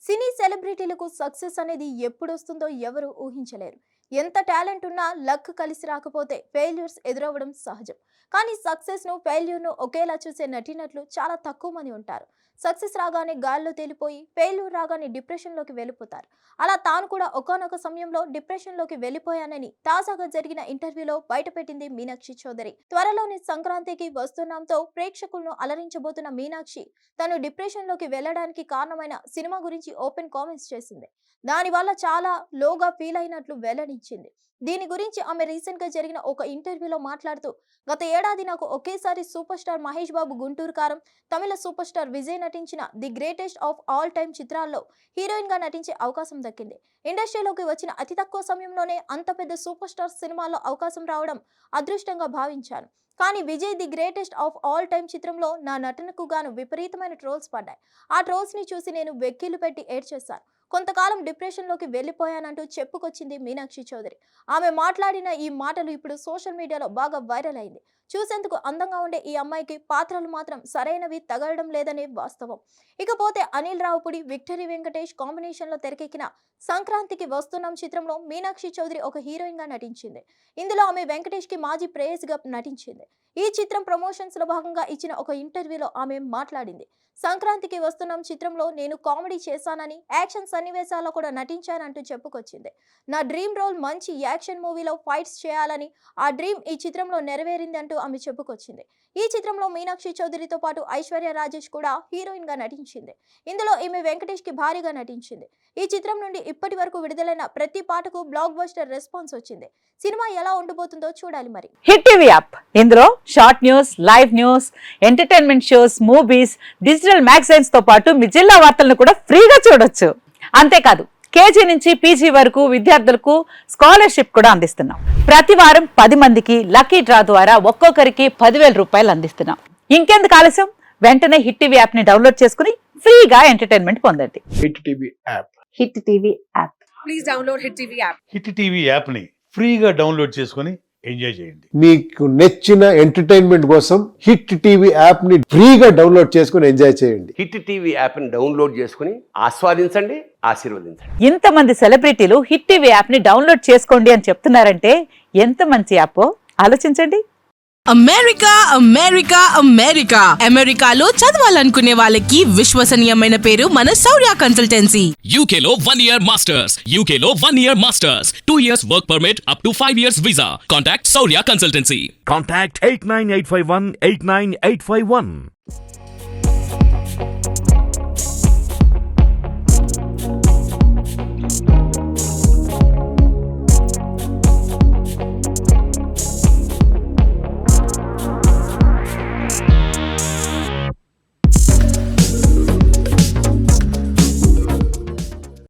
సినీ సెలబ్రిటీలకు success అనేది ఎప్పుడొస్తుందో ఎవరు ఊహించలేరు. ఎంత టాలెంట్ ఉన్నా లక్ కలిసి రాకపోతే ఫెయిల్యూర్స్ ఎదురవ్వడం సహజం. కానీ సక్సెస్ను ఫెయిల్యూర్ను ఒకేలా చూసే నటీనటులు చాలా తక్కువ మంది ఉంటారు. సక్సెస్ రాగానే గాల్లో తేలిపోయి ఫెయిల్యూర్ రాగానే డిప్రెషన్లోకి వెళ్ళిపోతారు. అలా తాను కూడా ఒకానొక సమయంలో డిప్రెషన్లోకి వెళ్ళిపోయానని తాజాగా జరిగిన ఇంటర్వ్యూలో బయటపెట్టింది మీనాక్షి చౌదరి. త్వరలోని సంక్రాంతికి వస్తున్నాంతో ప్రేక్షకులను అలరించబోతున్న మీనాక్షి తను డిప్రెషన్లోకి వెళ్ళడానికి కారణమైన సినిమా గురించి ఓపెన్ కామెంట్స్ చేసింది. దానివల్ల చాలా లోగా ఫీల్ అయినట్లు వెల్లడించింది. దీని గురించి ఆమె రీసెంట్ గా జరిగిన ఒక ఇంటర్వ్యూలో మాట్లాడుతూ, గత ఏడాది నాకు ఒకేసారి సూపర్ స్టార్ మహేష్ బాబు గుంటూరు కారం, తమిళ సూపర్ స్టార్ విజయ్ నటించిన the greatest of all time చిత్రాల్లో హీరోయిన్ గా నటించే అవకాశం దక్కింది. ఇండస్ట్రీలోకి వచ్చిన అతి తక్కువ సమయంలోనే అంత పెద్ద సూపర్ స్టార్ సినిమాల్లో అవకాశం రావడం అదృష్టంగా భావించాను. కానీ Vijay the greatest of all time చిత్రంలో నా నటనకు గాను విపరీతమైన ట్రోల్స్ పడ్డాయి. ఆ ట్రోల్స్ ని చూసి నేను వెక్కిళ్లు పెట్టి ఏడ్చేశాను. కొంతకాలం డిప్రెషన్లోకి వెళ్ళిపోయానంటూ చెప్పుకొచ్చింది మీనాక్షి చౌదరి. ఆమె మాట్లాడిన ఈ మాటలు ఇప్పుడు సోషల్ మీడియాలో బాగా వైరల్ అయింది. చూసేందుకు అందంగా ఉండే ఈ అమ్మాయికి పాత్రలు మాత్రం సరైనవి తగలడం లేదనే వాస్తవం. ఇకపోతే అనిల్ రావుపుడి, విక్టరీ వెంకటేష్ కాంబినేషన్లో తెరకెక్కిన సంక్రాంతికి వస్తున్నాం చిత్రంలో మీనాక్షి చౌదరి ఒక హీరోయిన్ గా నటించింది. ఇందులో ఆమె వెంకటేష్ కి మాజీ ప్రేయస్గా నటించింది. ఈ చిత్రం ప్రమోషన్స్ లో భాగంగా ఇచ్చిన ఒక ఇంటర్వ్యూలో ఆమె మాట్లాడింది. సంక్రాంతికి వస్తున్నాం చిత్రంలో నేను కామెడీ చేశానని, యాక్షన్ సన్నివేశాల్లో కూడా నటించానంటూ చెప్పుకొచ్చింది. నా డ్రీమ్ రోల్ మంచి యాక్షన్ మూవీలో ఫైట్స్ చేయాలని, ఆ డ్రీమ్ ఈ చిత్రంలో నెరవేరింది అంటూ ఆమె చెప్పుకొచ్చింది. ఈ చిత్రంలో మీనాక్షి చౌదరితో పాటు ఐశ్వర్య రాజేష్ కూడా హీరోయిన్ గా నటించింది. ఇందులో ఈమె వెంకటేష్ కి భారీగా నటించింది. ఈ చిత్రం నుండి ఇప్పటి వరకు విడుదలైన ప్రతి పాటకు బ్లాక్ బస్టర్ రెస్పాన్స్ వచ్చింది. సినిమా ఎలా ఉండబోతుందో చూడాలి మరి. హిట్ టీవీ యాప్, ఇందులో short news, live news, entertainment shows, movies, digital magazines తో పాటు మీ జిల్లా వార్తలను కూడా ఫ్రీగా చూడొచ్చు. అంతేకాదు, కేజీ నుంచి పీజీ వరకు విద్యార్థులకు స్కాలర్షిప్ కూడా అందిస్తున్నాం. ప్రతి వారం 10 మందికి లక్కీ డ్రా ద్వారా ఒక్కొక్కరికి 10,000 రూపాయలు అందిస్తున్నాం. ఇంకెందుకు ఆలస్యం, వెంటనే హిట్ టీవీ యాప్ ని డౌన్లోడ్ చేసుకుని ఫ్రీగా ఎంటర్టైన్మెంట్ పొందండి. Hit TV app. Hit TV app. Please download hit TV app. Hit TV app ని ఫ్రీగా డౌన్లోడ్ చేసుకొని ఎంజాయ్ చేయండి. మీకు నచ్చిన ఎంటర్టైన్మెంట్ కోసం హిట్ టీవీ యాప్ ని ఫ్రీగా డౌన్లోడ్ చేసుకొని ఎంజాయ్ చేయండి. హిట్ టీవీ యాప్ ని డౌన్లోడ్ చేసుకుని ఆస్వాదించండి, ఆశీర్వదించండి. ఇంతమంది సెలబ్రిటీలు హిట్ టీవీ యాప్ ని డౌన్లోడ్ చేసుకోండి అని చెప్తున్నారంటే ఎంత మంచి యాప్ ఆలోచించండి. అమెరికా అమెరికా అమెరికా అమెరికాలో చదవాలనుకునే వాళ్ళకి విశ్వసనీయమైన పేరు మన శౌర్య కన్సల్టెన్సీ. UK లో 1 year masters. UK లో 1 year masters. 2 years work permit up to 5 years visa. Contact Saurya Consultancy. Contact 89851 89851.